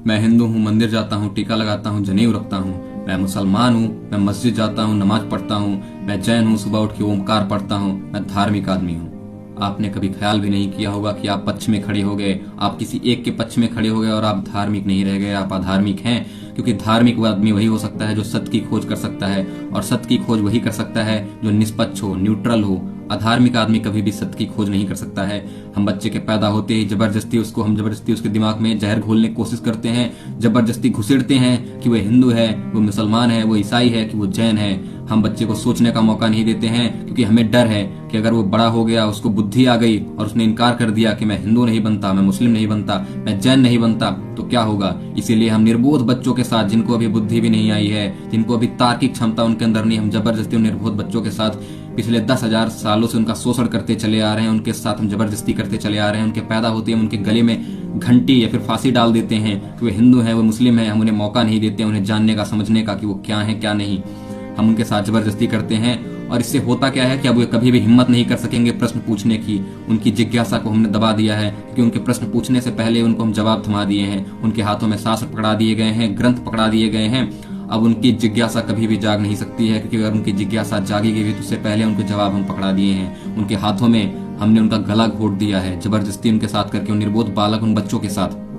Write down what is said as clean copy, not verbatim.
मैं हिंदू हूँ, मंदिर जाता हूँ, टीका लगाता हूँ, जनेऊ रखता हूँ। मैं मुसलमान हूँ, मैं मस्जिद जाता हूँ, नमाज पढ़ता हूँ। मैं जैन हूँ, सुबह उठ के ओमकार पढ़ता हूँ। मैं धार्मिक आदमी हूँ। आपने कभी ख्याल भी नहीं किया होगा कि आप पक्ष में खड़े हो गए, आप किसी एक के पक्ष में खड़े हो गए और आप धार्मिक नहीं रह गए, आप अधार्मिक हैं। क्योंकि धार्मिक वो आदमी वही हो सकता है जो सत्य की खोज कर सकता है, और सत्य की खोज वही कर सकता है जो निष्पक्ष हो, न्यूट्रल हो। अधार्मिक आदमी कभी भी सत्य की खोज नहीं कर सकता है। हम बच्चे के पैदा होते ही जबरदस्ती उसके दिमाग में जहर घोलने की कोशिश करते हैं, जबरदस्ती घुसेड़ते हैं कि वो हिंदू है, वो मुसलमान है, वो ईसाई है, कि वो जैन है। हम बच्चे को सोचने का मौका नहीं देते हैं, क्योंकि हमें डर है कि अगर वो बड़ा हो गया, उसको बुद्धि आ गई और उसने इनकार कर दिया कि मैं हिंदू नहीं बनता, मैं मुस्लिम नहीं बनता, मैं जैन नहीं बनता, तो क्या होगा। इसीलिए हम निर्बोध बच्चों के साथ, जिनको अभी बुद्धि भी नहीं आई है, जिनको अभी तार्किक क्षमता उनके अंदर नहीं, हम जबरदस्ती उन निर्बोध बच्चों के साथ पिछले 10,000 सालों से उनका शोषण करते चले आ रहे हैं। उनके साथ हम जबरदस्ती करते चले आ रहे हैं। उनके पैदा होते हम उनके गले में घंटी या फिर फांसी डाल देते हैं कि वो हिंदू है, वो मुस्लिम है। हम उन्हें मौका नहीं देते उन्हें जानने का, समझने का कि वो क्या है क्या नहीं। हम उनके साथ जबरदस्ती करते हैं, और इससे होता क्या है कि अब वे कभी भी हिम्मत नहीं कर सकेंगे प्रश्न पूछने की। उनकी जिज्ञासा को हमने दबा दिया है, क्योंकि उनके प्रश्न पूछने से पहले उनको हम जवाब थमा दिए हैं। उनके हाथों में शास्त्र पकड़ा दिए गए हैं, ग्रंथ पकड़ा दिए गए हैं। अब उनकी जिज्ञासा कभी भी जाग नहीं सकती है, क्योंकि अगर उनकी जिज्ञासा जागेगी तो उससे पहले उनके जवाब हम पकड़ा दिए हैं। उनके हाथों में हमने उनका गला घोट दिया है, जबरदस्ती उनके साथ करके, उन निर्बोध बालक, उन बच्चों के साथ।